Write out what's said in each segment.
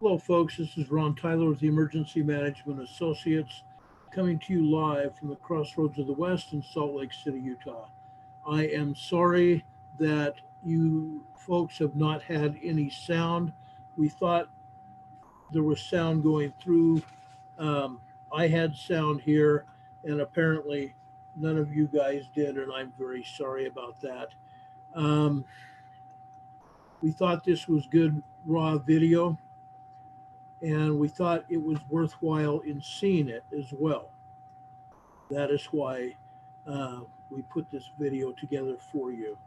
Hello, folks. This is Ron Tyler with the Emergency Management Associates, coming to you live from the crossroads of the West in Salt Lake City, Utah. I am sorry that you folks have not had any sound. We thought there was sound going through. Um, I had sound here, and apparently none of you guys did, and I'm very sorry about that. Um, we thought this was good raw video, and we thought it was worthwhile in seeing it as well. That is why we put this video together for you.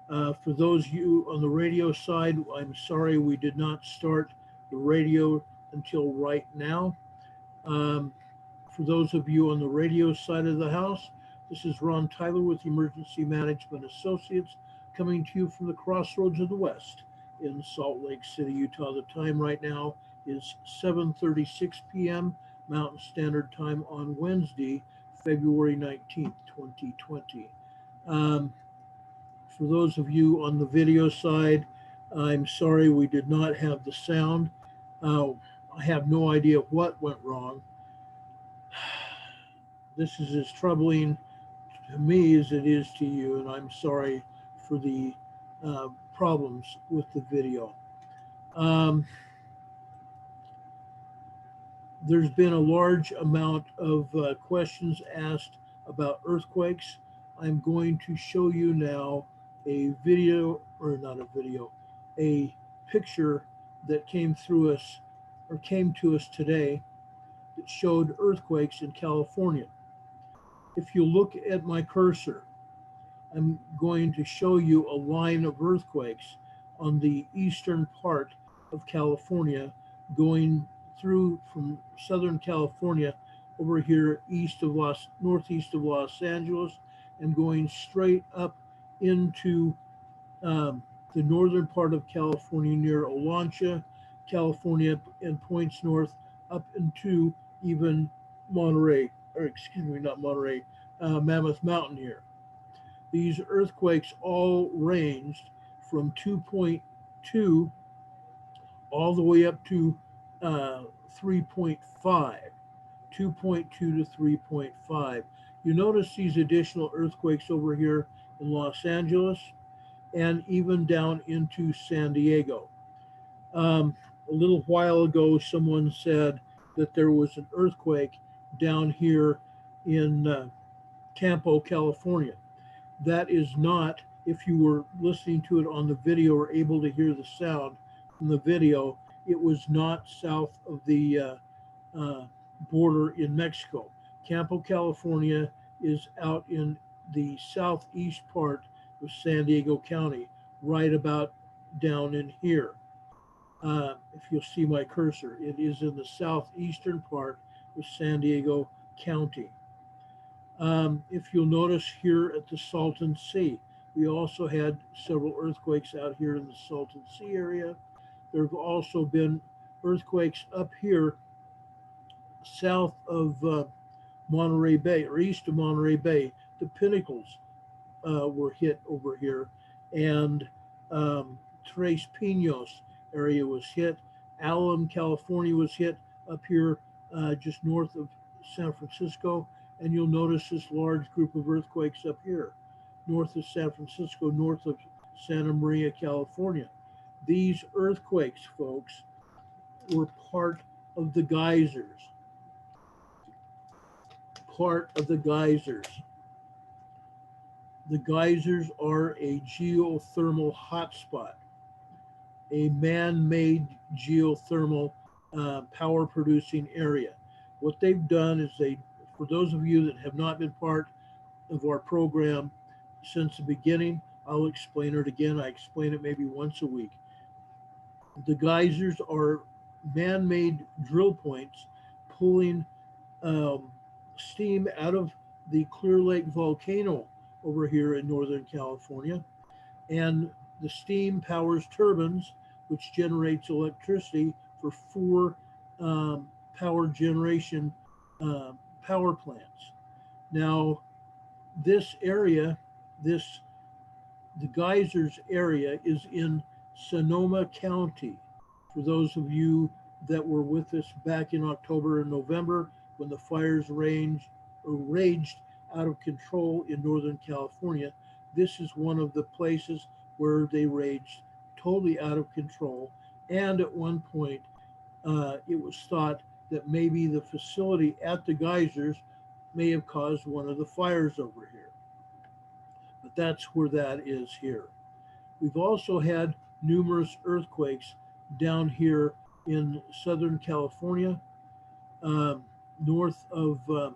For those of you on the radio side, I'm sorry we did not start the radio until right now. Um, for those of you on the radio side of the house, this is Ron Tyler with Emergency Management Associates, coming to you from the crossroads of the West in Salt Lake City, Utah. The time right now is 7:36 p.m. Mountain Standard Time on Wednesday, February 19th, 2020. Um, for those of you on the video side, I'm sorry we did not have the sound. I have no idea what went wrong. This is as troubling to me as it is to you, and I'm sorry for the problems with the video. Um, there's been a large amount of questions asked about earthquakes. I'm going to show you now a video, or not a video, a picture that came through us or came to us today that showed earthquakes in California. If you look at my cursor, I'm going to show you a line of earthquakes on the eastern part of California, going through from Southern California over here northeast of Los Angeles, and going straight up into the northern part of California near Olancha, California, and points north up into even Monterey, or excuse me, not Monterey, Mammoth Mountain here. These earthquakes all ranged from 2.2 all the way up to 3.5, 2.2 to 3.5. You notice these additional earthquakes over here in Los Angeles and even down into San Diego. A little while ago, someone said that there was an earthquake down here in Campo, California. That is not, if you were listening to it on the video or able to hear the sound from the video, it was not south of the border in Mexico. Campo, California is out in the southeast part of San Diego County, right about down in here. If you'll see my cursor, it is in the southeastern part of San Diego County. If you'll notice here at the Salton Sea, we also had several earthquakes out here in the Salton Sea area. There have also been earthquakes up here south of Monterey Bay, or east of Monterey Bay. The Pinnacles were hit over here, and Tres Pinos area was hit. Allen, California was hit up here just north of San Francisco. And you'll notice this large group of earthquakes up here, north of San Francisco, north of Santa Maria, California. These earthquakes, folks, were part of the geysers. Part of the geysers. The geysers are a geothermal hotspot, a man-made geothermal power-producing area. What they've done is for those of you that have not been part of our program since the beginning, I'll explain it again. I explain it maybe once a week. The geysers are man-made drill points pulling steam out of the Clear Lake volcano over here in Northern California. And the steam powers turbines, which generates electricity for four power generation power plants. Now, this area, the geysers area, is in Sonoma County. For those of you that were with us back in October and November when the fires raged out of control in Northern California. This is one of the places where they raged totally out of control. And at one point, it was thought that maybe the facility at the geysers may have caused one of the fires over here. But that's where that is here. We've also had numerous earthquakes down here in Southern California, um, north of the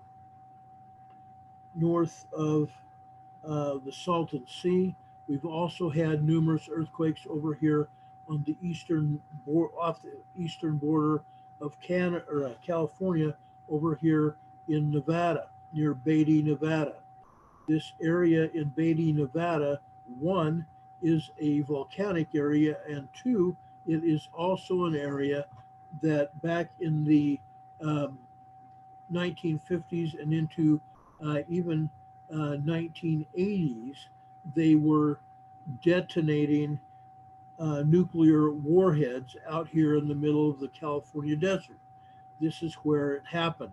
Salton Sea. We've also had numerous earthquakes over here on the off the eastern border of California, over here in Nevada, near Beatty, Nevada. This area in Beatty, Nevada, one, is a volcanic area, and two, it is also an area that back in the um, 1950s and into even 1980s, they were detonating nuclear warheads out here in the middle of the California desert. This is where it happened.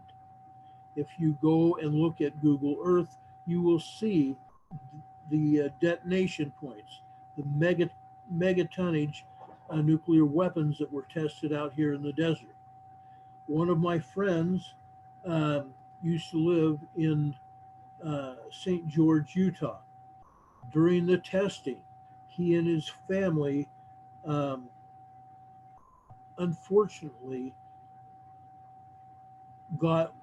If you go and look at Google Earth, you will see the detonation points, the megatonnage nuclear weapons that were tested out here in the desert. One of my friends used to live in St. George, Utah. During the testing, he and his family um, unfortunately got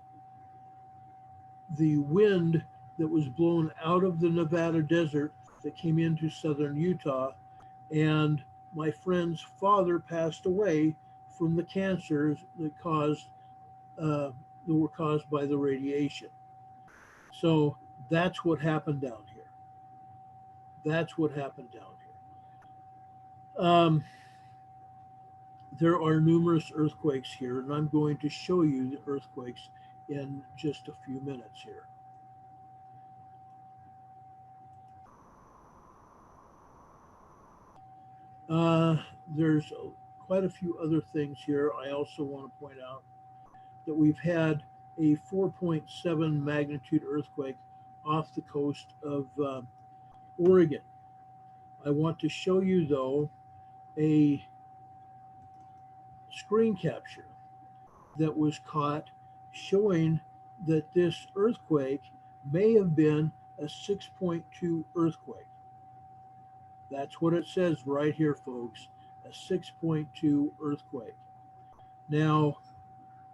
the wind that was blown out of the Nevada desert that came into southern Utah. And my friend's father passed away from the cancers that were caused by the radiation. So that's what happened down here. That's what happened down here. There are numerous earthquakes here, and I'm going to show you the earthquakes in just a few minutes here. There's quite a few other things here. I also want to point out that we've had a 4.7 magnitude earthquake off the coast of Oregon. I want to show you, though, a screen capture that was caught showing that this earthquake may have been a 6.2 earthquake. That's what it says right here, folks, a 6.2 earthquake. Now,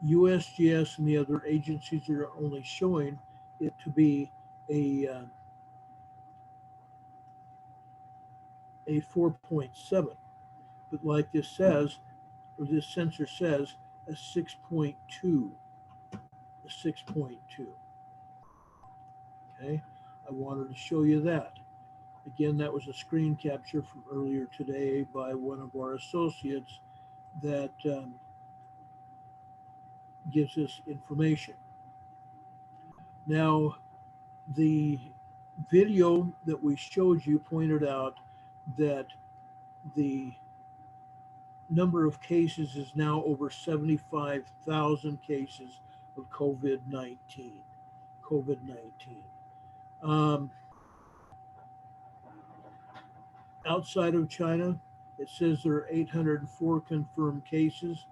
USGS and the other agencies are only showing it to be a 4.7, but like this says, or this sensor says, a 6.2, a 6.2. Okay, I wanted to show you that. Again, that was a screen capture from earlier today by one of our associates that gives us information. Now, the video that we showed you pointed out that the number of cases is now over 75,000 cases of COVID-19. Outside of China, it says there are 804 confirmed cases,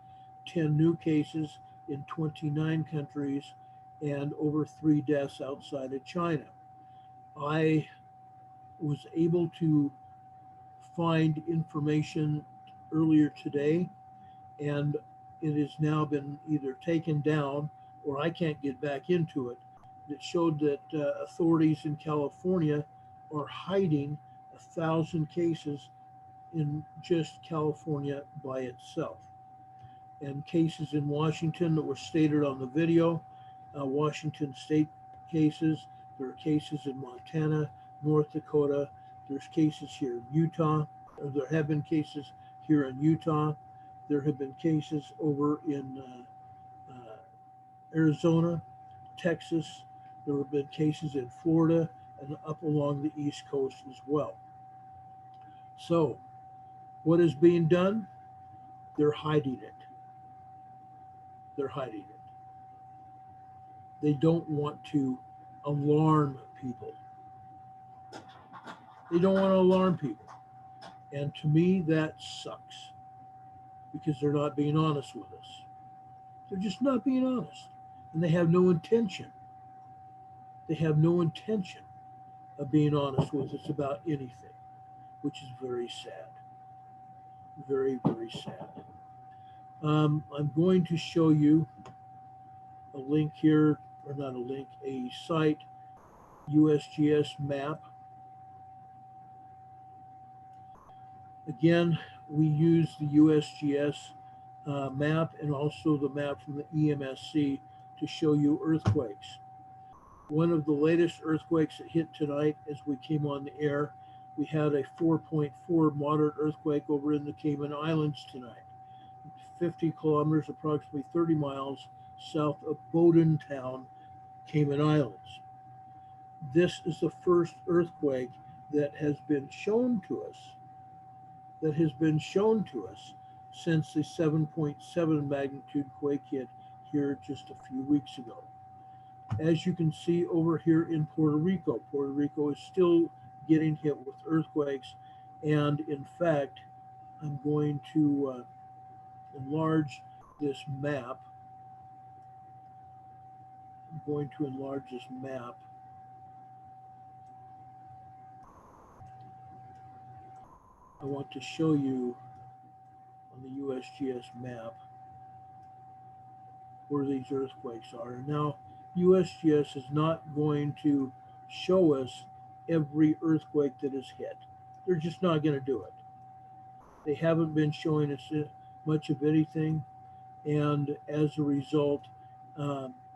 10 new cases in 29 countries, and over 3 deaths outside of China. I was able to find information earlier today, and it has now been either taken down or I can't get back into it. It showed that authorities in California are hiding 1,000 cases in just California by itself. And cases in Washington that were stated on the video, Washington state cases, there are cases in Montana, North Dakota, there's cases here in Utah, or there have been cases here in Utah, there have been cases over in Arizona, Texas, there have been cases in Florida, and up along the East Coast as well. So, what is being done? They're hiding it. they're hiding it. They don't want to alarm people. They don't want to alarm people. And to me, that sucks because they're not being honest with us. They're just not being honest. And they have no intention. They have no intention of being honest with us about anything, which is very sad. Very, very sad. I'm going to show you a link here, or not a link, a site, USGS map. Again, we use the USGS map and also the map from the EMSC to show you earthquakes. One of the latest earthquakes that hit tonight as we came on the air, we had a 4.4 moderate earthquake over in the Cayman Islands tonight, 50 kilometers, approximately 30 miles south of Bowdoin Town, Cayman Islands. This is the first earthquake that has been shown to us, since the 7.7 magnitude quake hit here just a few weeks ago. As you can see over here in Puerto Rico is still getting hit with earthquakes. And in fact, I'm going to enlarge this map. I want to show you on the USGS map where these earthquakes are. Now, USGS is not going to show us every earthquake that is hit. They're just not going to do it. They haven't been showing us much of anything, and as a result,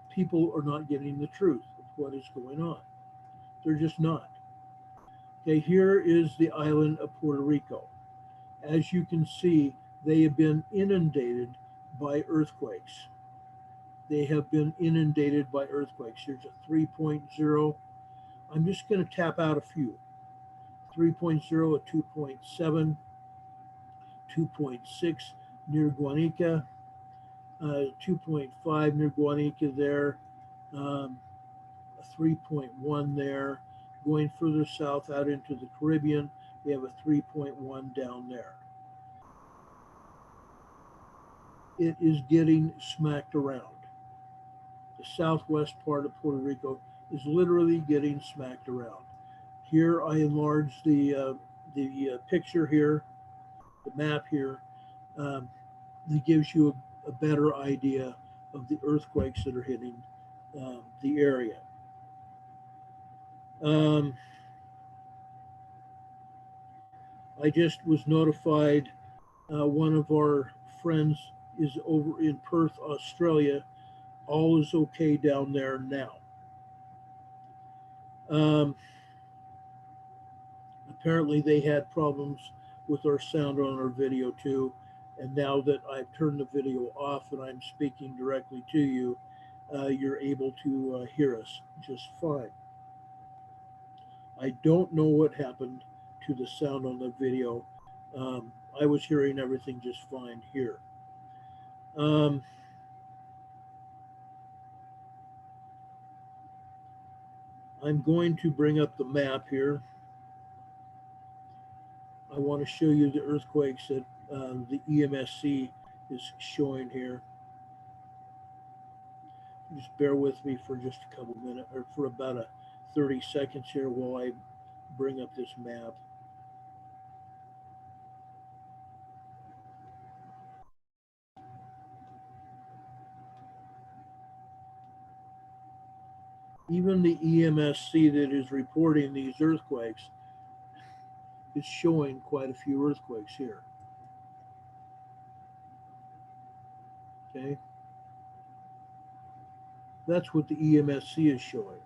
people are not getting the truth of what is going on. They're just not. Okay, here is the island of Puerto Rico. As you can see, they have been inundated by earthquakes. Here's a 3.0. I'm just going to tap out a few. 3.0, a 2.7, 2.6 near Guanica, 2.5 near Guanica there, a 3.1 there. Going further south out into the Caribbean, we have a 3.1 down there. It is getting smacked around. The southwest part of Puerto Rico is literally getting smacked around. Here I enlarged the picture here, the map here, that gives you a better idea of the earthquakes that are hitting the area. I just was notified one of our friends is over in Perth, Australia. All is okay down there now. Apparently they had problems with our sound on our video too. And now that I've turned the video off and I'm speaking directly to you, you're able to hear us just fine. I don't know what happened to the sound on the video. I was hearing everything just fine here. I'm going to bring up the map here. I want to show you the earthquakes that the EMSC is showing here. Just bear with me for just a couple minutes, or for about 30 seconds here while I bring up this map. Even the EMSC that is reporting these earthquakes is showing quite a few earthquakes here. Okay. That's what the EMSC is showing.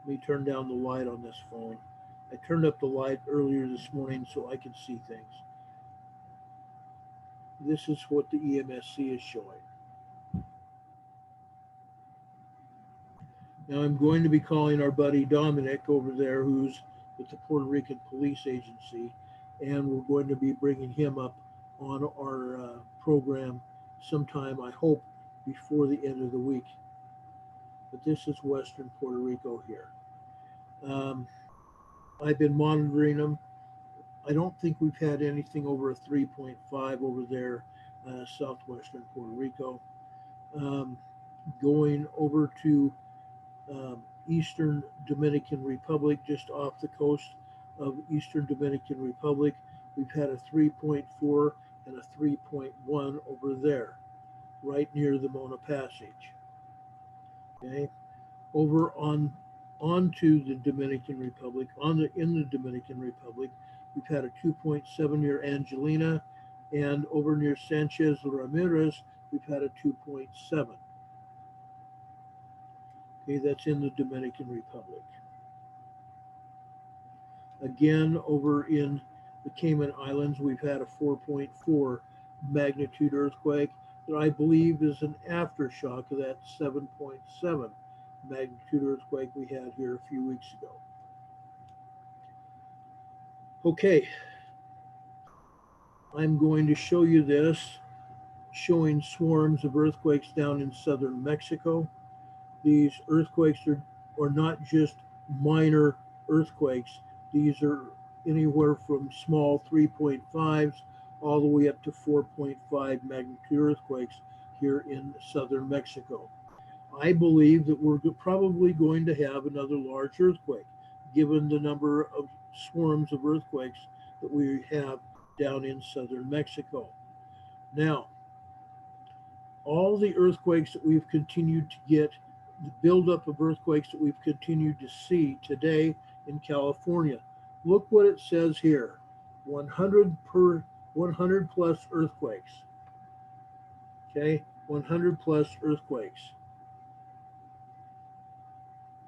Let me turn down the light on this phone. I turned up the light earlier this morning so I could see things. This is what the EMSC is showing. Now I'm going to be calling our buddy Dominic over there, who's with the Puerto Rican Police Agency, and we're going to be bringing him up on our program sometime, I hope, before the end of the week. But this is western Puerto Rico here. Um, I've been monitoring them. I don't think we've had anything over a 3.5 over there, southwestern Puerto Rico. Um, Going over to Eastern Dominican Republic, just off the coast of Eastern Dominican Republic, we've had a 3.4 and a 3.1 over there, right near the Mona Passage. Okay, over onto the Dominican Republic, in the Dominican Republic, we've had a 2.7 near Angelina, and over near Sanchez Ramirez, we've had a 2.7. Okay, that's in the Dominican Republic. Again, over in the Cayman Islands, we've had a 4.4 magnitude earthquake that I believe is an aftershock of that 7.7 magnitude earthquake we had here a few weeks ago. Okay, I'm going to show you this, showing swarms of earthquakes down in southern Mexico. These earthquakes are not just minor earthquakes. These are anywhere from small 3.5s all the way up to 4.5 magnitude earthquakes here in southern Mexico. I believe that we're probably going to have another large earthquake, given the number of swarms of earthquakes that we have down in southern Mexico. Now, all the earthquakes that we've continued to get, the buildup of earthquakes that we've continued to see today in California. Look what it says here, 100 plus earthquakes. Okay, 100 plus earthquakes.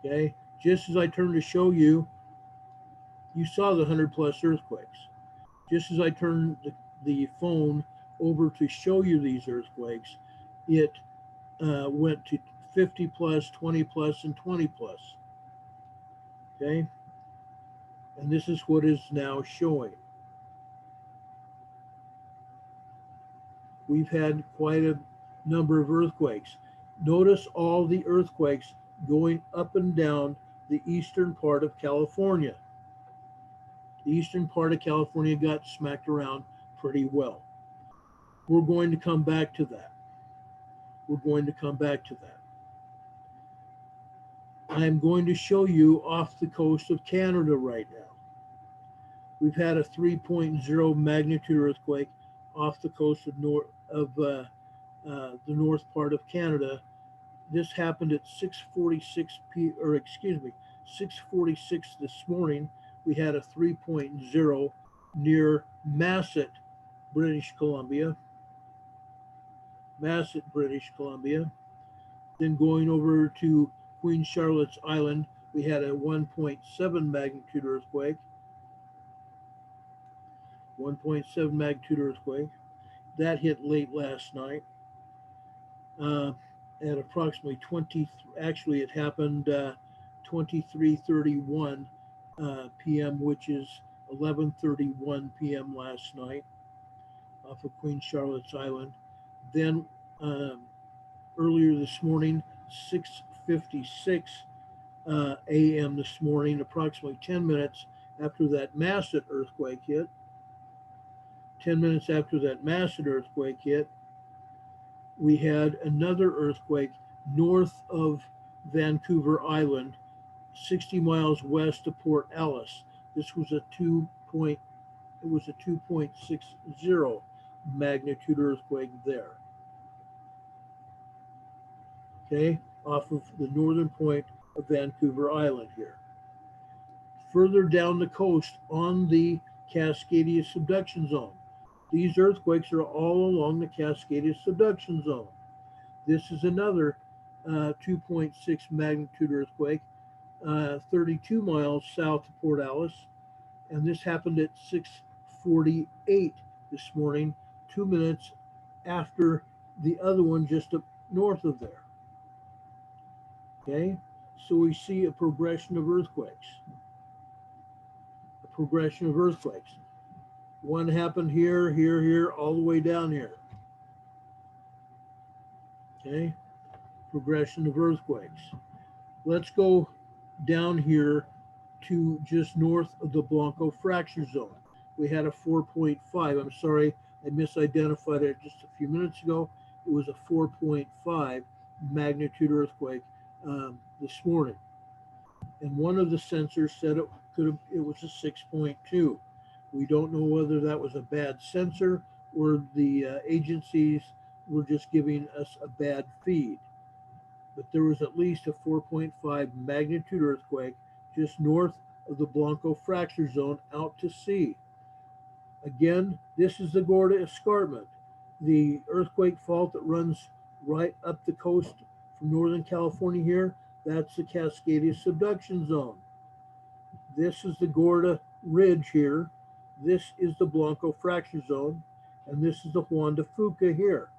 Okay, just as I turned to show you, you saw the 100 plus earthquakes. Just as I turned the phone over to show you these earthquakes, it went to 50 plus, 20 plus, and 20 plus. Okay, and this is what is now showing. We've had quite a number of earthquakes. Notice all the earthquakes going up and down the eastern part of California. The eastern part of California got smacked around pretty well. We're going to come back to that. We're going to come back to that. I'm going to show you off the coast of Canada right now. We've had a 3.0 magnitude earthquake off the coast of the north part of Canada. This happened at 6:46 6:46 this morning. We had a 3.0 near Masset, British Columbia. Then going over to Queen Charlotte's Island, we had a 1.7 magnitude earthquake. 1.7 magnitude earthquake. That hit late last night at approximately 20. Actually, it happened 23:31 p.m., which is 11:31 p.m. last night off of Queen Charlotte's Island. Then earlier this morning, 6:56 a.m. this morning, approximately 10 minutes after that Masset earthquake hit. 10 minutes after that Masset earthquake hit, we had another earthquake north of Vancouver Island, 60 miles west of Port Alice. This was a 2.60 magnitude earthquake there. Okay, off of the northern point of Vancouver Island here. Further down the coast on the Cascadia subduction zone. These earthquakes are all along the Cascadia subduction zone. This is another 2.6 magnitude earthquake, 32 miles south of Port Alice, and this happened at 6:48 this morning, 2 minutes after the other one just up north of there. Okay, so we see a progression of earthquakes. One happened here, all the way down here. Okay, progression of earthquakes. Let's go down here to just north of the Blanco fracture zone. We had a 4.5. I'm sorry, I misidentified it just a few minutes ago. It was a 4.5 magnitude earthquake this morning. And one of the sensors said it was a 6.2. We don't know whether that was a bad sensor or the agencies were just giving us a bad feed. But there was at least a 4.5 magnitude earthquake just north of the Blanco fracture zone out to sea. Again, this is the Gorda Escarpment, the earthquake fault that runs right up the coast from Northern California here. That's the Cascadia subduction zone. This is the Gorda Ridge here. This is the Blanco fracture zone, and this is the Juan de Fuca here.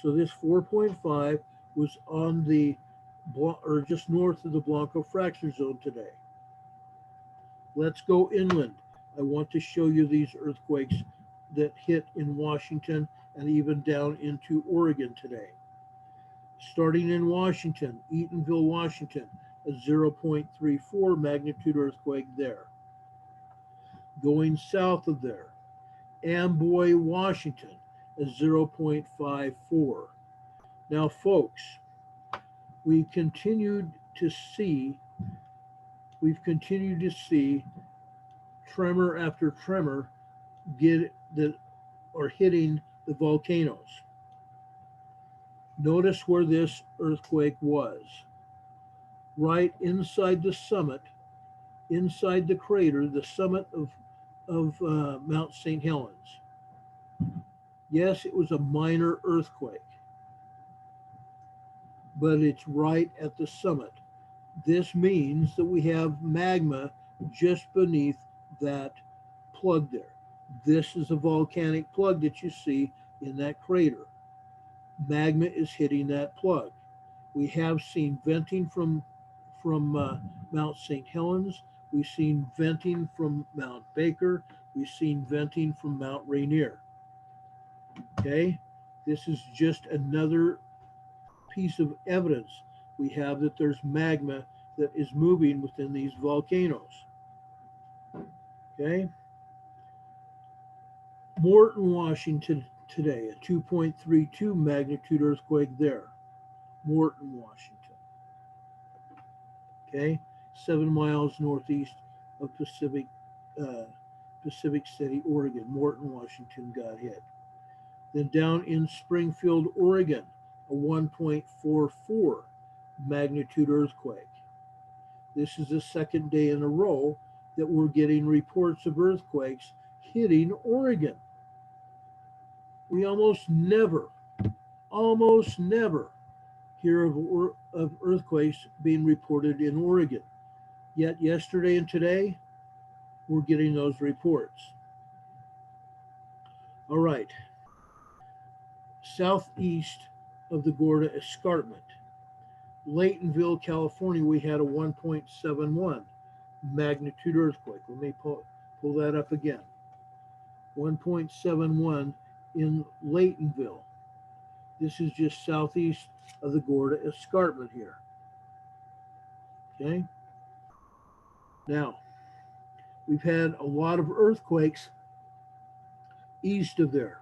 So this 4.5 was on the or just north of the Blanco fracture zone today. Let's go inland. I want to show you these earthquakes that hit in Washington and even down into Oregon today. Starting in Washington, Eatonville, Washington, a 0.34 magnitude earthquake there. Going south of there, Amboy, Washington, a 0.54. Now, folks, we've continued to see tremor after tremor that are hitting the volcanoes. Notice where this earthquake was. Right inside the summit, inside the crater, the summit of Mount St. Helens. Yes, it was a minor earthquake, but it's right at the summit. This means that we have magma just beneath that plug there. This is a volcanic plug that you see in that crater. Magma is hitting that plug. We have seen venting from Mount St. Helens. We've seen venting from Mount Baker. We've seen venting from Mount Rainier. Okay, this is just another piece of evidence we have that there's magma that is moving within these volcanoes. Okay, Morton, Washington today, a 2.32 magnitude earthquake there. Morton, Washington. Okay, 7 miles northeast of Pacific City, Oregon. Morton, Washington got hit. Then down in Springfield, Oregon, a 1.44 magnitude earthquake. This is the second day in a row that we're getting reports of earthquakes hitting Oregon. We almost never hear of earthquakes being reported in Oregon. Yet yesterday and today, we're getting those reports. All right. Southeast of the Gorda Escarpment, Laytonville, California, we had a 1.71 magnitude earthquake. Let me pull that up again. 1.71 in Laytonville. This is just southeast of the Gorda Escarpment here. Okay. Now, we've had a lot of earthquakes east of there.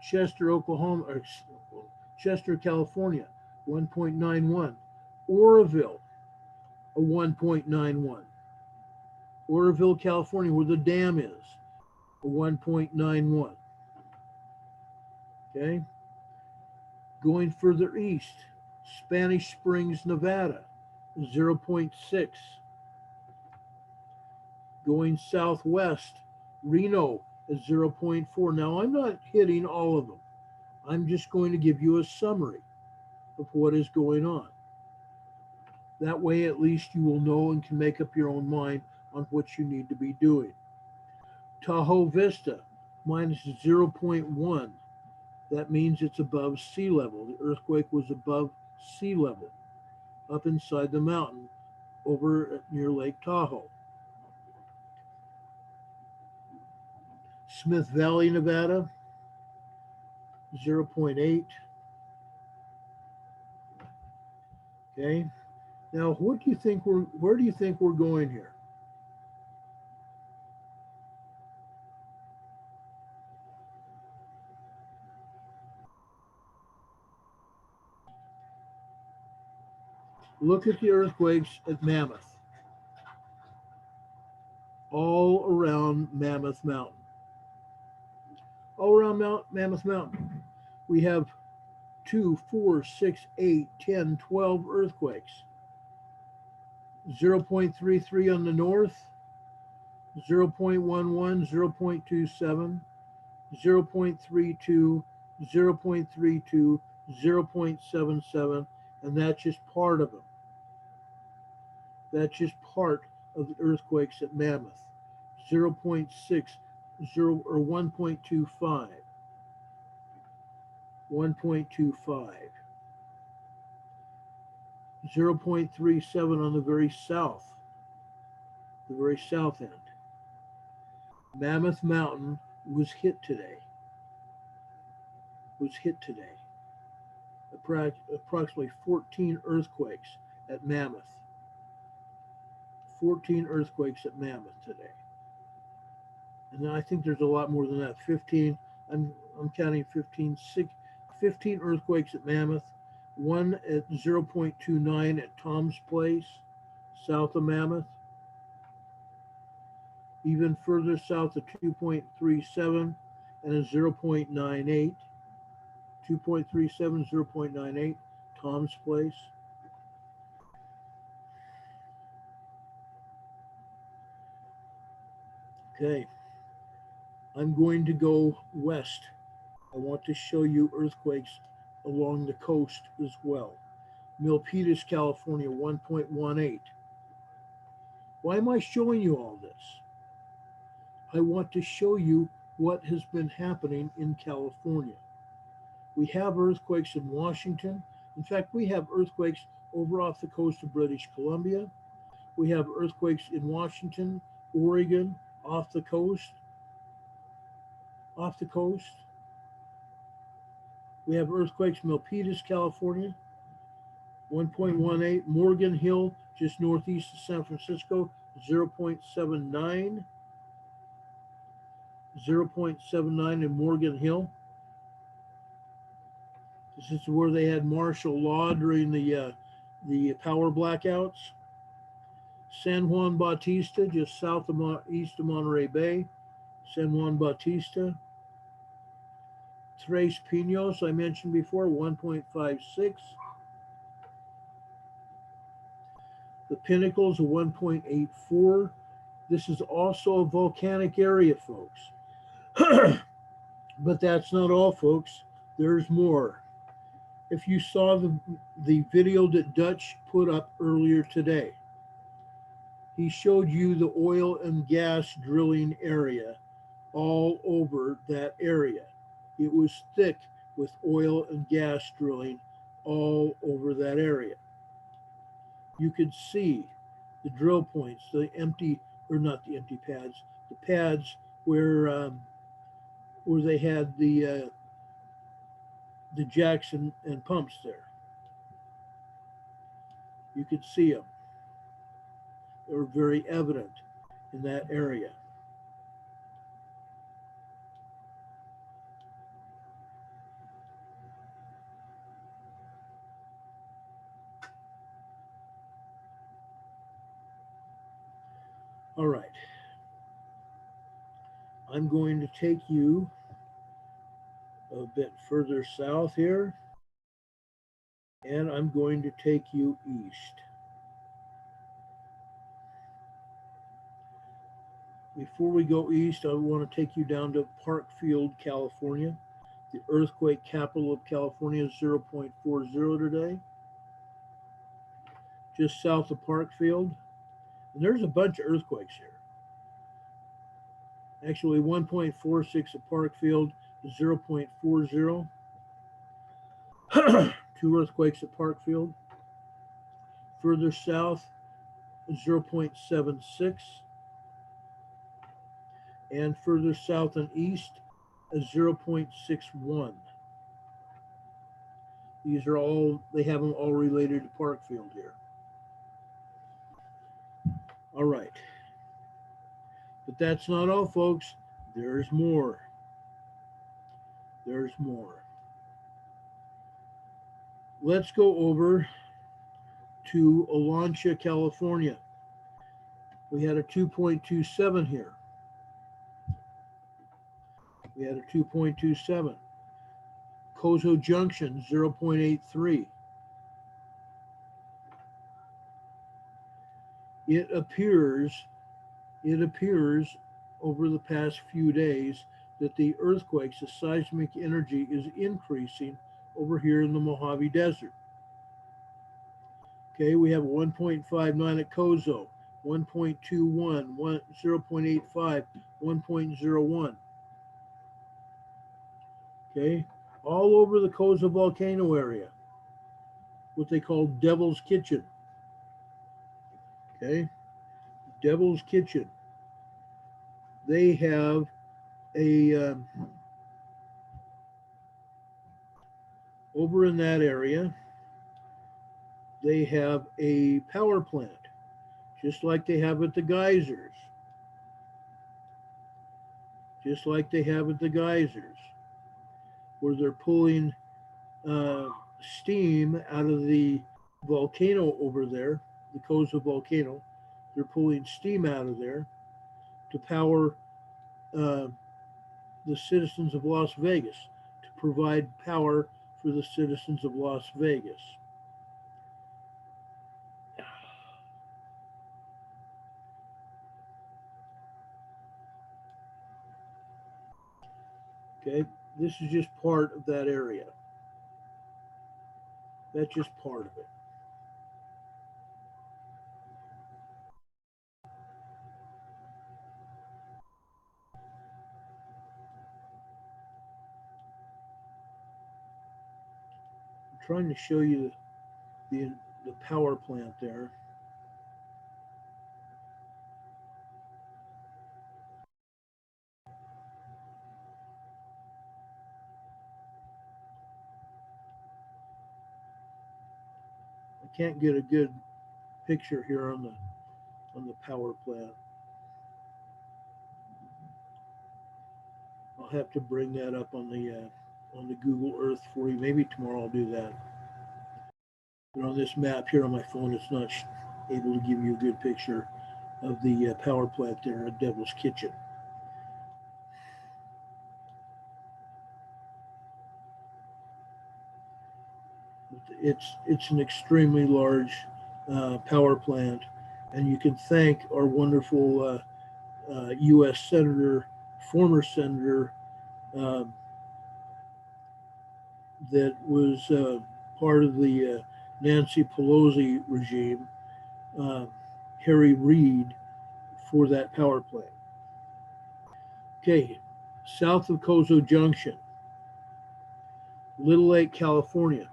Chester, Oklahoma, or Chester, California, 1.91. Oroville, a 1.91. Oroville, California, where the dam is, a 1.91. Okay. Going further east, Spanish Springs, Nevada, 0.6. Going southwest, Reno is 0.4. Now, I'm not hitting all of them. I'm just going to give you a summary of what is going on. That way, at least you will know and can make up your own mind on what you need to be doing. Tahoe Vista, minus 0.1. That means it's above sea level. The earthquake was above sea level, up inside the mountain over near Lake Tahoe. Smith Valley, Nevada, 0.8. Okay. Now, where do you think we're going here? Look at the earthquakes at Mammoth, all around Mammoth Mountain. All around Mammoth Mountain. We have 2, 4, 6, 8, 10, 12 earthquakes. 0.33 on the north, 0.11, 0.27, 0.32, 0.32, 0.77, and that's just part of them. That's just part of the earthquakes at Mammoth. 0.6, 0 or 1.25, 1.25, 0.37 on the very south end. Mammoth Mountain was hit today. Was hit today. Approximately 14 earthquakes at Mammoth. 14 earthquakes at Mammoth today. And I think there's a lot more than that. 15, I'm counting 15 earthquakes at Mammoth, one at 0.29 at Tom's Place, south of Mammoth. Even further south of 2.37 and a 0.98. 2.37, 0.98, Tom's Place. Okay, I'm going to go west. I want to show you earthquakes along the coast as well. Milpitas, California, 1.18. Why am I showing you all this? I want to show you what has been happening in California. We have earthquakes in Washington. In fact, we have earthquakes over off the coast of British Columbia. We have earthquakes in Washington, Oregon, off the coast. Off the coast. We have earthquakes in Milpitas, California, 1.18. Morgan Hill, just northeast of San Francisco, 0.79. 0.79 in Morgan Hill. This is where they had martial law during the power blackouts. San Juan Bautista, just east of Monterey Bay. San Juan Bautista. Tres Pinos, I mentioned before, 1.56. The Pinnacles, a 1.84. This is also a volcanic area, folks. But that's not all, folks. There's more. If you saw the video that Dutch put up earlier today, he showed you the oil and gas drilling area all over that area. It was thick with oil and gas drilling all over that area. You could see the drill points, the empty, or not the empty pads, the pads where they had the jacks and pumps there. You could see them. They were very evident in that area. All right. I'm going to take you a bit further south here, and I'm going to take you east. Before we go east, I want to take you down to Parkfield, California. The earthquake capital of California is 0.40 today, just south of Parkfield. And there's a bunch of earthquakes here. Actually, 1.46 at Parkfield, 0.40. Two earthquakes at Parkfield. Further south, 0.76. And further south and east, a 0.61. These are all, they have them all related to Parkfield here. All right. But that's not all, folks. There's more. There's more. Let's go over to Olancha, California. We had a 2.27 here. We had a 2.27. Coso Junction, 0.83. It appears over the past few days that the earthquakes, the seismic energy is increasing over here in the Mojave Desert. Okay, we have 1.59 at Coso, 1.21, 0.85, 1.01. Okay, all over the Coso volcano area, what they call Devil's Kitchen. Okay, Devil's Kitchen. They have a over in that area, they have a power plant, just like they have at the geysers. Just like they have at the geysers, where they're pulling steam out of the volcano over there, the Coso volcano. They're pulling steam out of there to power the citizens of Las Vegas, to provide power for the citizens of Las Vegas. Okay, this is just part of that area. That's just part of it. I'm trying to show you the power plant there. I can't get a good picture here on the power plant. I'll have to bring that up on the Google Earth for you. Maybe tomorrow I'll do that. But on this map here on my phone, it's not able to give you a good picture of the power plant there at Devil's Kitchen. It's an extremely large power plant, and you can thank our wonderful U.S. Senator, former Senator, that was part of the Nancy Pelosi regime, Harry Reid, for that power plant. Okay, south of Coso Junction, Little Lake, California.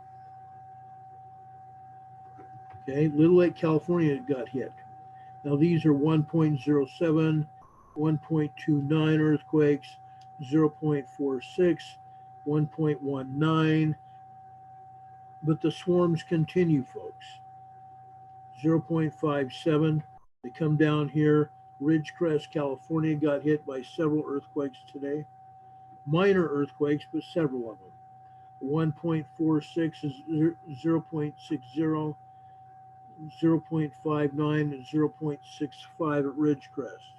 Okay, Little Lake, California got hit. Now these are 1.07, 1.29 earthquakes, 0.46, 1.19, but the swarms continue, folks. 0.57, they come down here. Ridgecrest, California got hit by several earthquakes today. Minor earthquakes, but several of them. 1.46 is 0.60, 0.59, and 0.65 at Ridgecrest.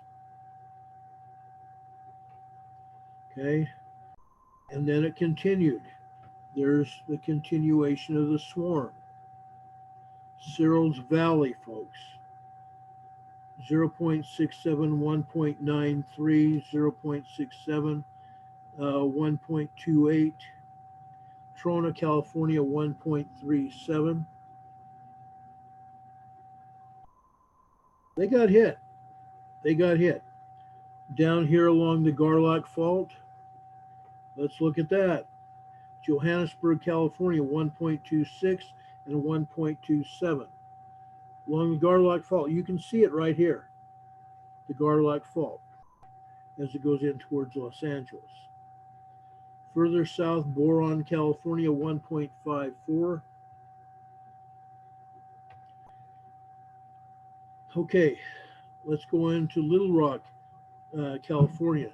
Okay, and then it continued. There's the continuation of the swarm. Cyril's Valley, folks. 0.67, 1.93, 0.67, 1.28. Trona, California, 1.37. They got hit. They got hit. Down here along the Garlock Fault, let's look at that. Johannesburg, California, 1.26 and 1.27. Along the Garlock Fault, you can see it right here, the Garlock Fault, as it goes in towards Los Angeles. Further south, Boron, California, 1.54. Okay, let's go into Little Rock, California,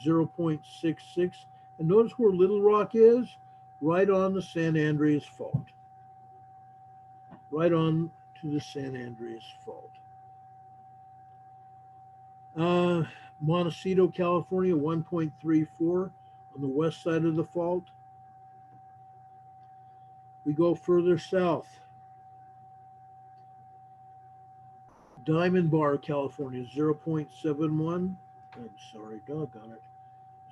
0.66. And notice where Little Rock is? Right on the San Andreas Fault. Right on to the San Andreas Fault. Montecito, California, 1.34 on the west side of the fault. We go further south. Diamond Bar, California, 0.71. I'm sorry, doggone it.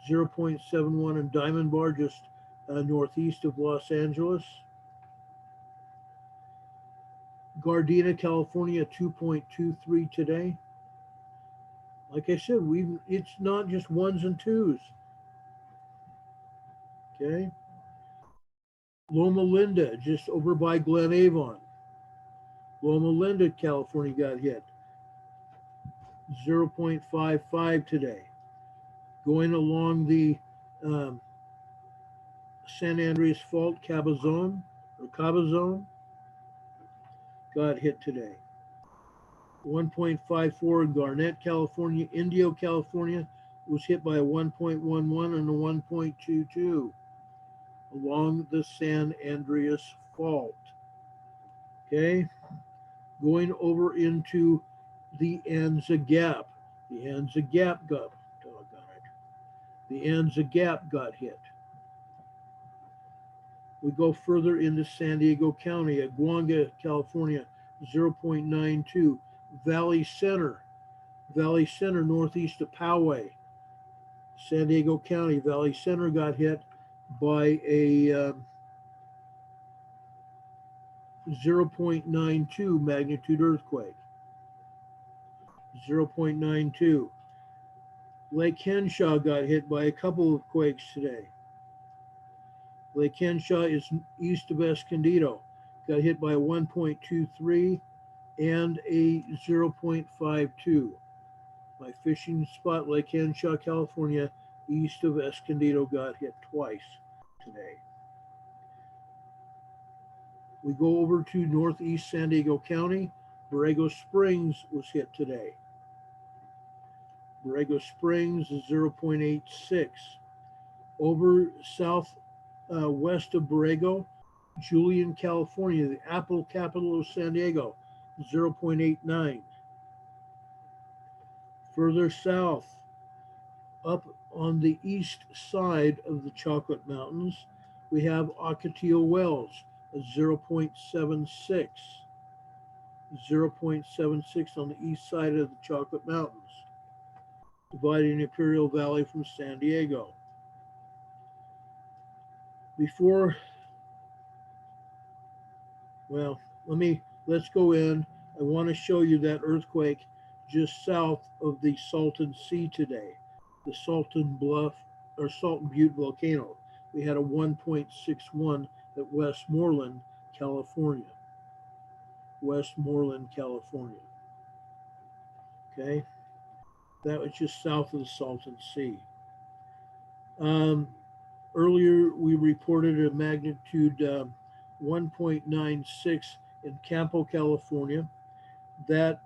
0.71 in Diamond Bar, just northeast of Los Angeles. Gardena, California, 2.23 today. Like I said, it's not just ones and twos. Okay. Loma Linda, just over by Glen Avon. Loma Linda, California got hit. 0.55 today. Going along the San Andreas Fault, Cabazon got hit today. 1.54 in Garnett, California. Indio, California was hit by a 1.11 and a 1.22 along the San Andreas Fault. Okay, going over into the Anza Gap. The Anza Gap got, the Anza Gap got hit. We go further into San Diego County, Aguanga, California, 0.92. Valley Center, northeast of Poway, San Diego County. Valley Center got hit by a 0.92 magnitude earthquake. 0.92. Lake Henshaw got hit by a couple of quakes today. Lake Henshaw is east of Escondido. Got hit by a 1.23 and a 0.52. My fishing spot, Lake Henshaw, California, east of Escondido, got hit twice today. We go over to northeast San Diego County. Borrego Springs was hit today. Borrego Springs is 0.86. Over south west of Borrego, Julian, California, the apple capital of San Diego, 0.89. Further south, up on the east side of the Chocolate Mountains, we have Ocotillo Wells, a 0.76. 0.76 on the east side of the Chocolate Mountains, dividing Imperial Valley from San Diego. Let's go in. I want to show you that earthquake just south of the Salton Sea today, the Salton Butte volcano. We had a 1.61 at Westmoreland, California. Westmoreland, California. Okay, that was just south of the Salton Sea. Earlier, we reported a magnitude 1.96 in Campo, California. That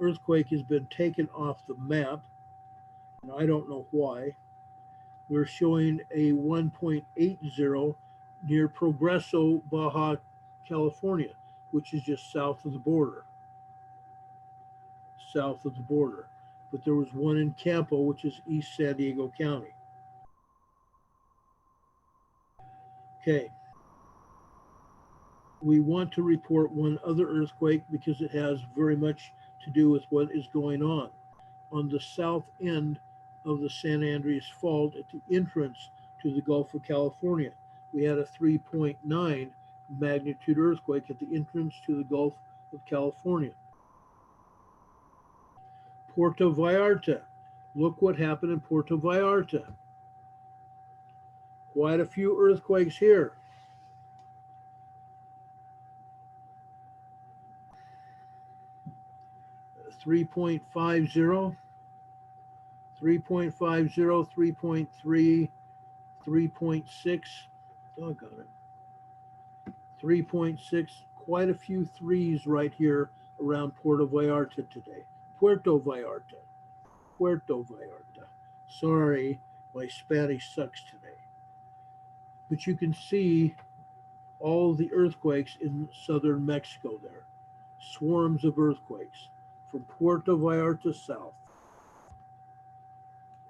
earthquake has been taken off the map, and I don't know why. We're showing a 1.80 near Progreso, Baja California, which is just south of the border. South of the border. But there was one in Campo, which is East San Diego County. Okay. We want to report one other earthquake because it has very much to do with what is going on. On the south end of the San Andreas Fault at the entrance to the Gulf of California, we had a 3.9 magnitude earthquake at the entrance to the Gulf of California. Puerto Vallarta. Look what happened in Puerto Vallarta. Quite a few earthquakes here. Three 3.50, 3.3, 3.6, doggone it, 3.6, quite a few threes right here around Puerto Vallarta today. Puerto Vallarta, Puerto Vallarta. Sorry, my Spanish sucks today. But you can see all the earthquakes in southern Mexico there. Swarms of earthquakes from Puerto Vallarta south.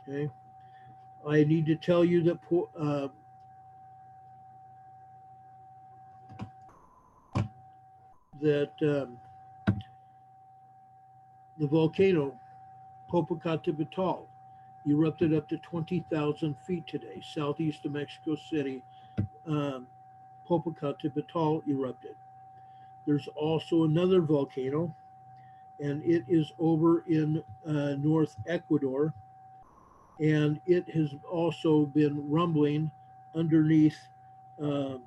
Okay. I need to tell you that the volcano Popocatépetl erupted up to 20,000 feet today, southeast of Mexico City. Popocatépetl erupted. There's also another volcano, and it is over in North Ecuador, and it has also been rumbling underneath the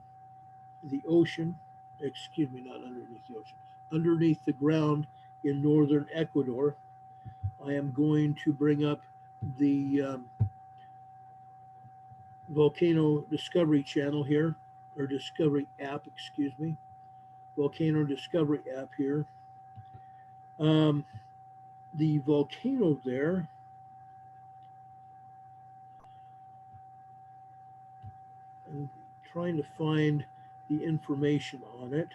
ocean, excuse me, not underneath the ocean, underneath the ground in northern Ecuador. I am going to bring up the Volcano Discovery channel here, or Discovery app, excuse me, Volcano Discovery app here. The volcano there, I'm trying to find the information on it.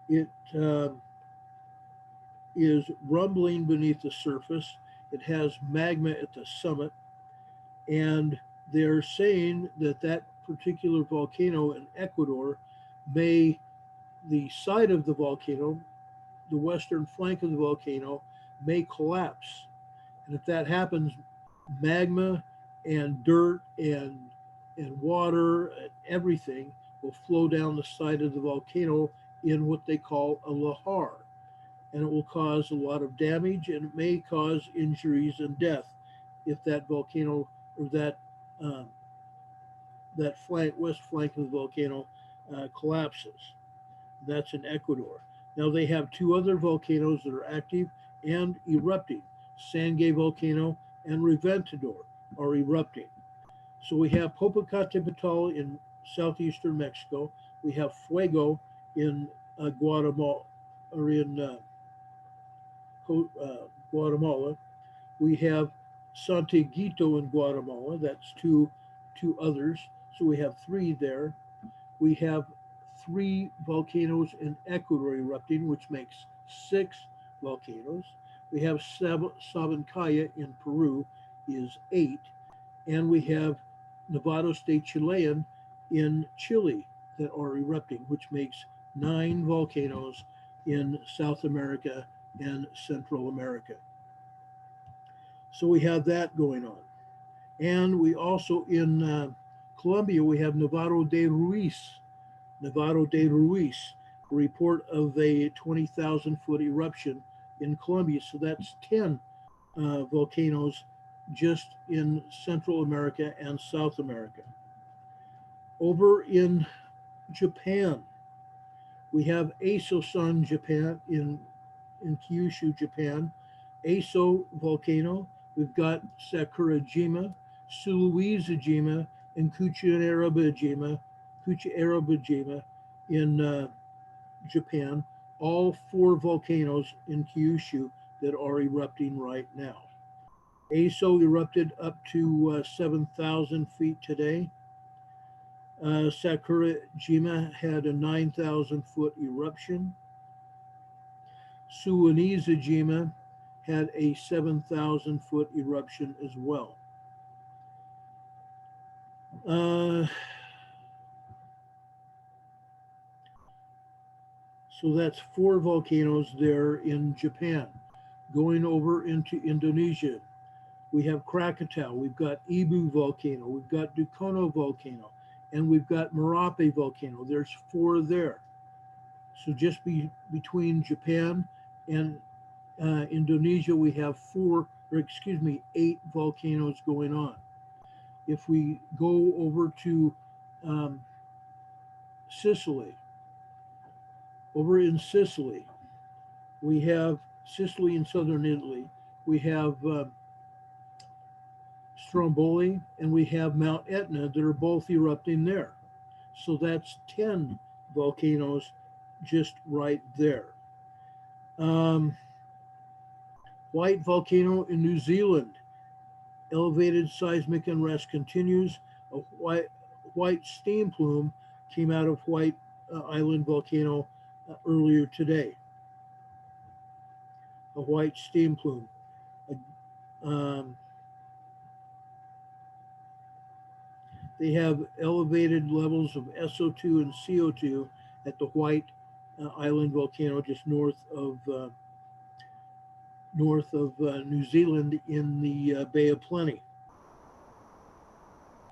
It is rumbling beneath the surface. It has magma at the summit, and they're saying that that particular volcano in Ecuador may, the side of the volcano, the western flank of the volcano, may collapse. And if that happens, magma and dirt and water and everything will flow down the side of the volcano in what they call a lahar. And it will cause a lot of damage, and it may cause injuries and death if that volcano, or that west flank of the volcano collapses. That's in Ecuador. Now they have two other volcanoes that are active and erupting. Sangay volcano and Reventador are erupting. So we have Popocatépetl in southeastern Mexico. We have Fuego in Guatemala, or in Guatemala. We have Santiaguito in Guatemala. That's two others. So we have three there. We have three volcanoes in Ecuador erupting, which makes 6 volcanoes. We have Sabancaya in Peru is 8. And we have Nevados de Chilean in Chile that are erupting, which makes 9 volcanoes in South America and Central America. So we have that going on. And we also, in Colombia, we have Nevado de Ruiz, a report of a 20,000 foot eruption in Colombia. So that's 10 volcanoes just in Central America and South America. Over in Japan, we have Aso-san, Japan, in Kyushu, Japan. Aso volcano. We've got Sakurajima, Suluizajima, and Kuchirabajima in Japan. All 4 volcanoes in Kyushu that are erupting right now. Aso erupted up to 7,000 feet today. Sakurajima had a 9,000 foot eruption. Suwanizajima had a 7,000 foot eruption as well. So that's 4 volcanoes there in Japan. Going over into Indonesia, we have Krakatau, we've got Ibu volcano, we've got Dukono volcano, and we've got Merapi volcano. There's 4 there. So just between Japan and Indonesia, we have 8 volcanoes going on. If we go over to Sicily, over in Sicily, we have Sicily in southern Italy. We have Stromboli, and we have Mount Etna that are both erupting there. So that's 10 volcanoes just right there. Um, White volcano in New Zealand. Elevated seismic unrest continues. A white steam plume came out of White Island volcano earlier today. A white steam plume. Um, they have elevated levels of SO2 and CO2 at the White Island volcano just north of New Zealand in the Bay of Plenty.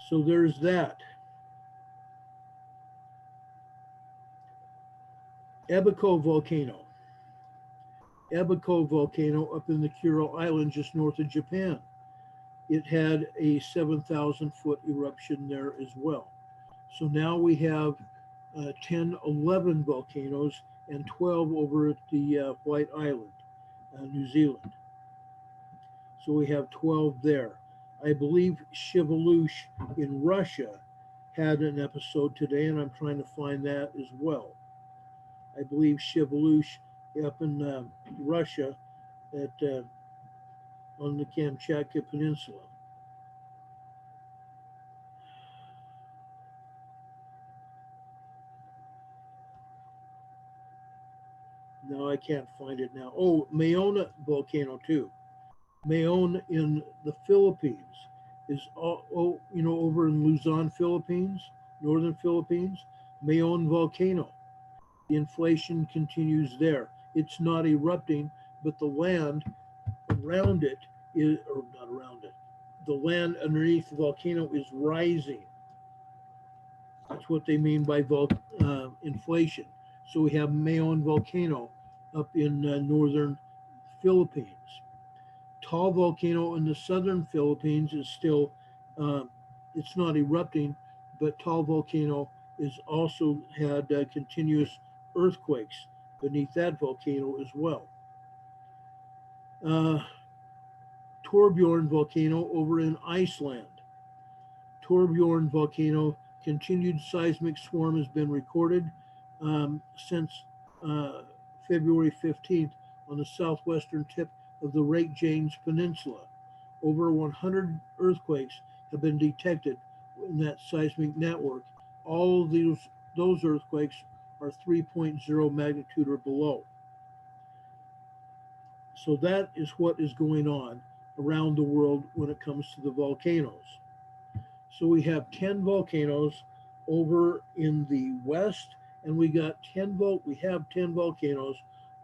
So there's that. Ebico volcano. Ebico volcano up in the Kuril Island just north of Japan. It had a 7,000 foot eruption there as well. So now we have 10, 11 volcanoes and 12 over at the White Island, New Zealand. So we have 12 there. I believe Shiveluch in Russia had an episode today, and I'm trying to find that as well. I believe Shiveluch up in Russia at on the Kamchatka Peninsula. No, I can't find it now. Oh, Mayona volcano too. Mayona in the Philippines is over in Luzon, Philippines, northern Philippines. Mayona volcano. The inflation continues there. It's not erupting, but the land around it is, or not around it, the land underneath the volcano is rising. That's what they mean by inflation. So we have Mayona volcano up in northern Philippines. Tall volcano in the southern Philippines is still, it's not erupting, but Tall volcano is also had continuous earthquakes beneath that volcano as well. Torbjorn volcano over in Iceland. Torbjorn volcano, continued seismic swarm has been recorded since February 15th on the southwestern tip of the Reykjanes Peninsula. Over 100 earthquakes have been detected in that seismic network. All of those earthquakes are 3.0 magnitude or below. So that is what is going on around the world when it comes to the volcanoes. So we have 10 volcanoes over in the west, and we have 10 volcanoes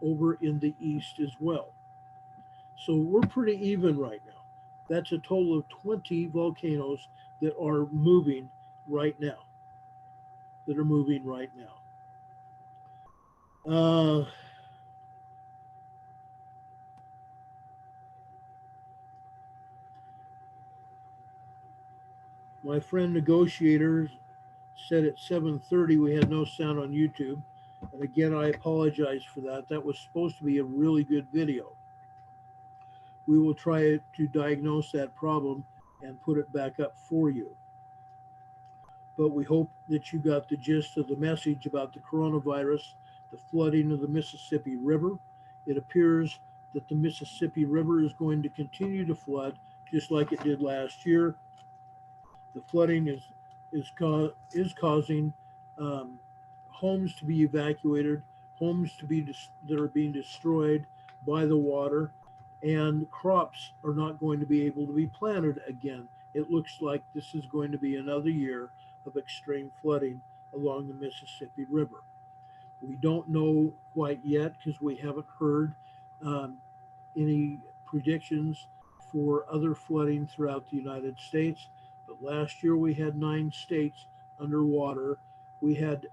over in the east as well. So we're pretty even right now. That's a total of 20 volcanoes that are moving right now. My friend negotiator said at 7:30 we had no sound on YouTube. And again, I apologize for that. That was supposed to be a really good video. We will try to diagnose that problem and put it back up for you. But we hope that you got the gist of the message about the coronavirus, the flooding of the Mississippi River. It appears that the Mississippi River is going to continue to flood just like it did last year. The flooding is causing homes to be evacuated, homes that are being destroyed by the water, and crops are not going to be able to be planted again. It looks like this is going to be another year of extreme flooding along the Mississippi River. We don't know quite yet because we haven't heard any predictions for other flooding throughout the United States. But last year we had 9 states underwater. We had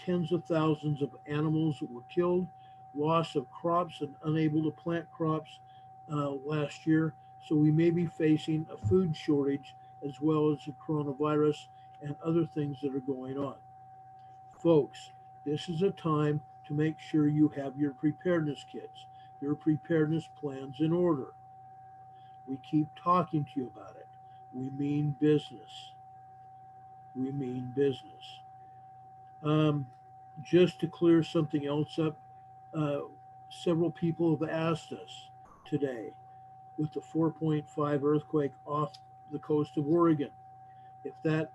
tens of thousands of animals that were killed, loss of crops and unable to plant crops last year. So we may be facing a food shortage as well as the coronavirus and other things that are going on. Folks, this is a time to make sure you have your preparedness kits, your preparedness plans in order. We keep talking to you about it. We mean business. We mean business. Um, just to clear something else up, uh, several people have asked us today with the 4.5 earthquake off the coast of Oregon if that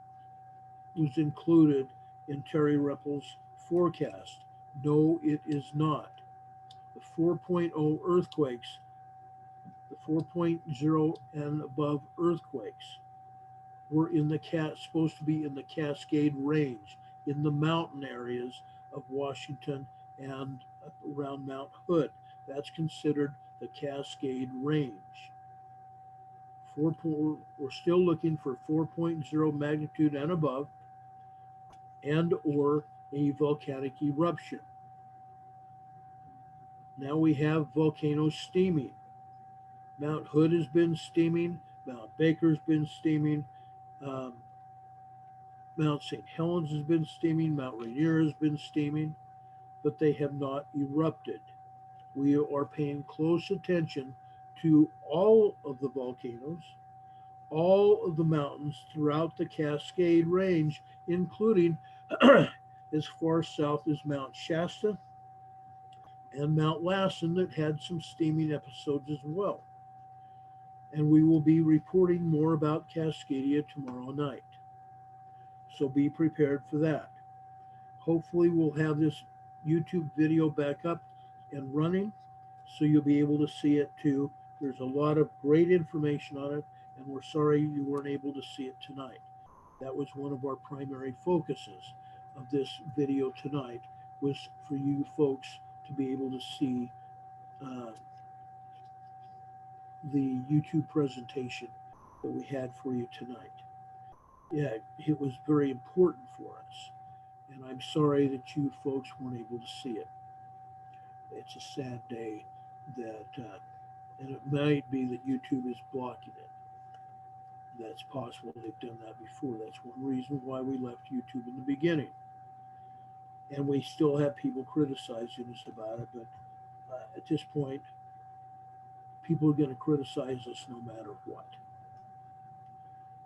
was included in Terry Ripple's forecast. No, it is not. The 4.0 earthquakes, the 4.0 and above earthquakes were in the supposed to be in the Cascade Range, in the mountain areas of Washington and around Mount Hood. That's considered the Cascade Range. We're still looking for 4.0 magnitude and above, and or a volcanic eruption. Now we have volcanoes steaming. Mount Hood has been steaming. Mount Baker's been steaming. Um, Mount St. Helens has been steaming. Mount Rainier has been steaming, but they have not erupted. We are paying close attention to all of the volcanoes, all of the mountains throughout the Cascade Range, including as far south as Mount Shasta and Mount Lassen that had some steaming episodes as well. And we will be reporting more about Cascadia tomorrow night. So be prepared for that. Hopefully we'll have this YouTube video back up and running so you'll be able to see it too. There's a lot of great information on it, and we're sorry you weren't able to see it tonight. That was one of our primary focuses of this video tonight, was for you folks to be able to see uh, the YouTube presentation that we had for you tonight. Yeah, it was very important for us, and I'm sorry that you folks weren't able to see it. It's a sad day that, and it might be that YouTube is blocking it. That's possible. They've done that before. That's one reason why we left YouTube in the beginning. And we still have people criticizing us about it, but at this point, people are going to criticize us no matter what.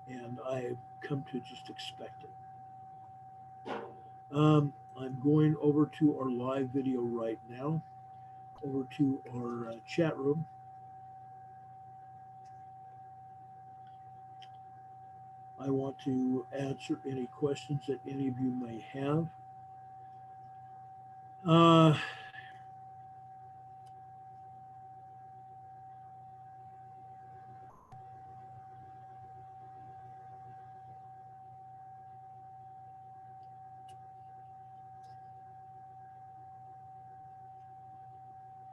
And I've come to just expect it. I'm going over to our live video right now, over to our chat room. I want to answer any questions that any of you may have.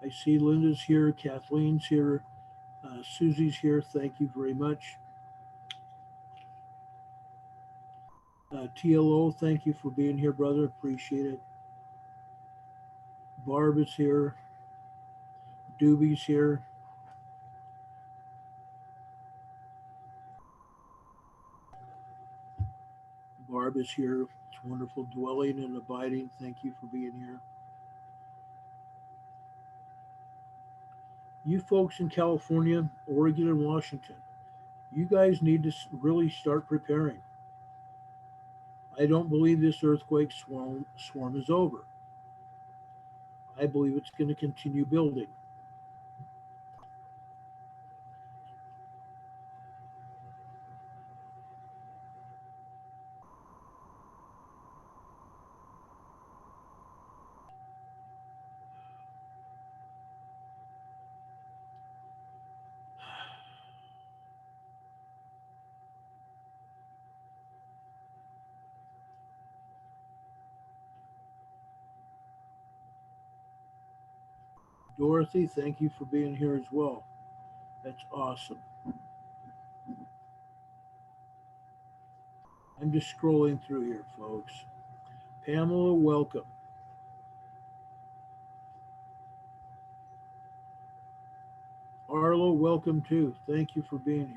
I see Linda's here, Kathleen's here, Susie's here. Thank you very much. TLO, thank you for being here, brother. Appreciate it. Barb is here. Doobie's here. Barb is here. It's wonderful dwelling and abiding. Thank you for being here. You folks in California, Oregon, and Washington, you guys need to really start preparing. I don't believe this earthquake swarm is over. I believe it's going to continue building. Dorothy, thank you for being here as well. That's awesome. I'm just scrolling through here, folks. Pamela, welcome. Arlo, welcome too. Thank you for being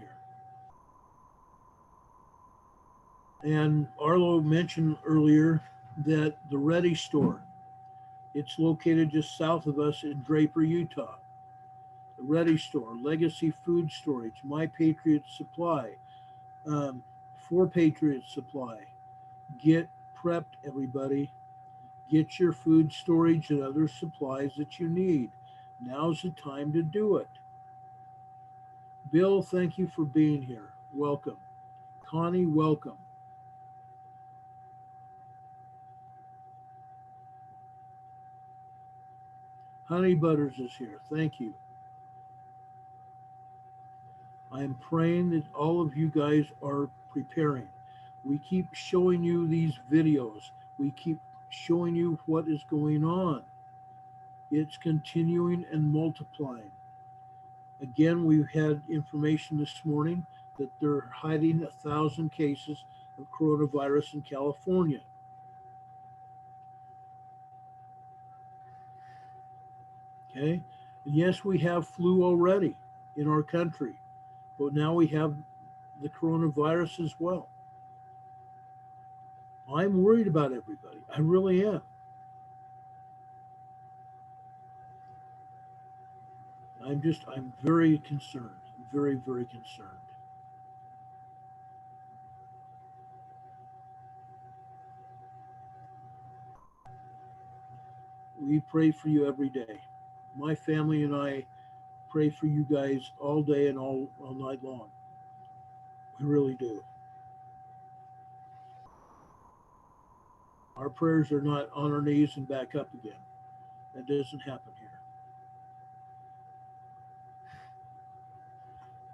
here. And Arlo mentioned earlier that the Ready Store, it's located just south of us in Draper, Utah. The Ready Store, Legacy Food Storage, My Patriot Supply, Um, for Patriot Supply, get prepped, everybody. Get your food storage and other supplies that you need. Now's the time to do it. Bill, thank you for being here. Welcome. Connie, welcome. Honey Butters is here. Thank you. I'm praying that all of you guys are preparing. We keep showing you these videos. We keep showing you what is going on. It's continuing and multiplying. Again, we've had information this morning that they're hiding 1,000 cases of coronavirus in California. Okay. And yes, we have flu already in our country, but now we have the coronavirus as well. I'm worried about everybody. I really am. I'm very concerned, very, very concerned. We pray for you every day. My family and I pray for you guys all day and all night long. We really do. Our prayers are not on our knees and back up again. That doesn't happen here.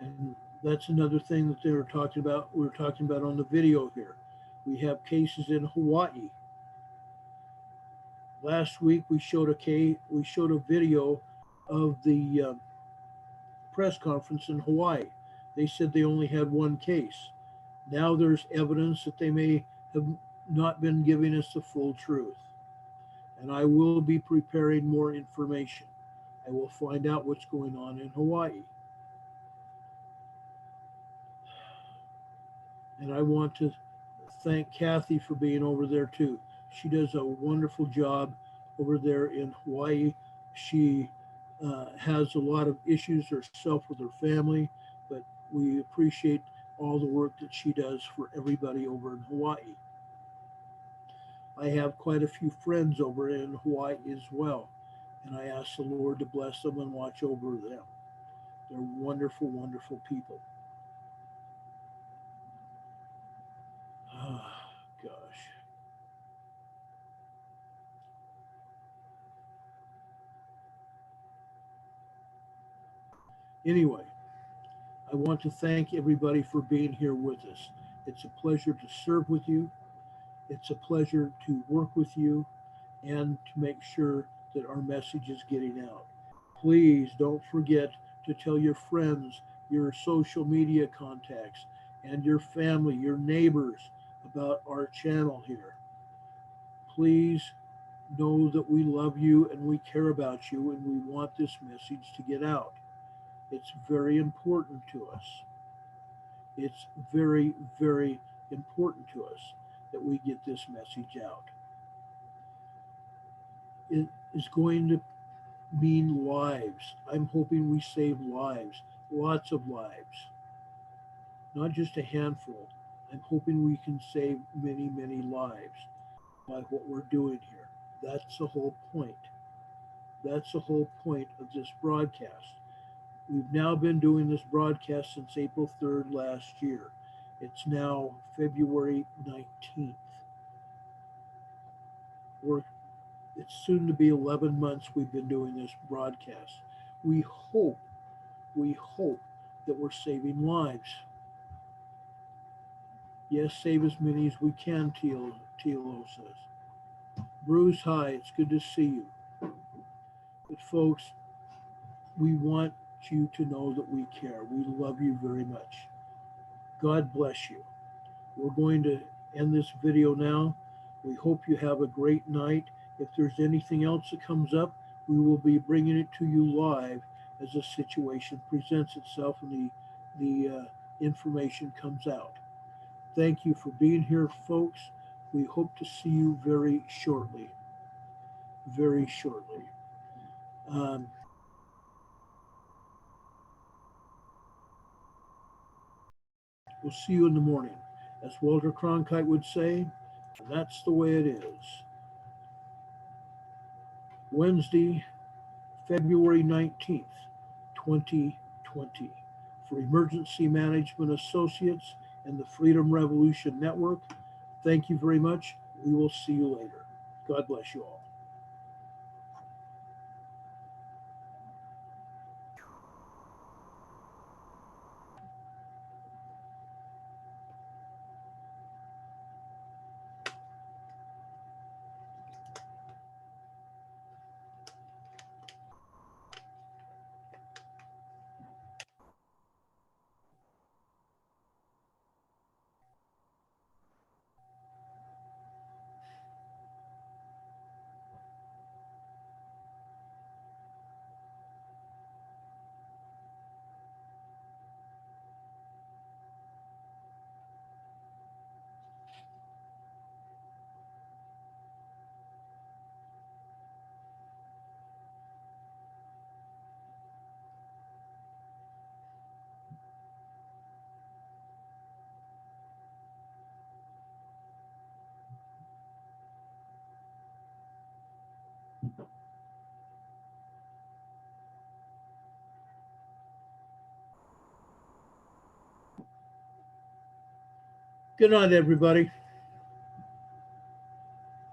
And that's another thing that they were talking about. We were talking about on the video here. We have cases in Hawaii. Last week we showed a video of the press conference in Hawaii. They said they only had one case. Now there's evidence that they may have not been giving us the full truth. And I will be preparing more information. I will find out what's going on in Hawaii. And I want to thank Kathy for being over there too. She does a wonderful job over there in Hawaii. She has a lot of issues herself with her family, but we appreciate all the work that she does for everybody over in Hawaii. I have quite a few friends over in Hawaii as well, and I ask the Lord to bless them and watch over them. They're wonderful, wonderful people. Oh, gosh. Anyway, I want to thank everybody for being here with us. It's a pleasure to serve with you. It's a pleasure to work with you and to make sure that our message is getting out. Please don't forget to tell your friends, your social media contacts, and your family, your neighbors about our channel here. Please know that we love you and we care about you and we want this message to get out. It's very important to us. It's very, very important to us that we get this message out. It is going to mean lives. I'm hoping we save lives, lots of lives, not just a handful. I'm hoping we can save many, many lives by what we're doing here. That's the whole point. That's the whole point of this broadcast. We've now been doing this broadcast since April 3rd last year. It's now February 19th. It's soon to be 11 months we've been doing this broadcast. We hope that we're saving lives. Yes, save as many as we can, TLO says. Bruce, hi, it's good to see you. But folks, we want you to know that we care. We love you very much. God bless you. We're going to end this video now. We hope you have a great night. If there's anything else that comes up, we will be bringing it to you live as the situation presents itself and the information comes out. Thank you for being here, folks. We hope to see you very shortly. Very shortly. Um, We'll see you in the morning. As Walter Cronkite would say, and that's the way it is. Wednesday, February 19th, 2020. For Emergency Management Associates and the Freedom Revolution Network, thank you very much. We will see you later. God bless you all. Good night, everybody.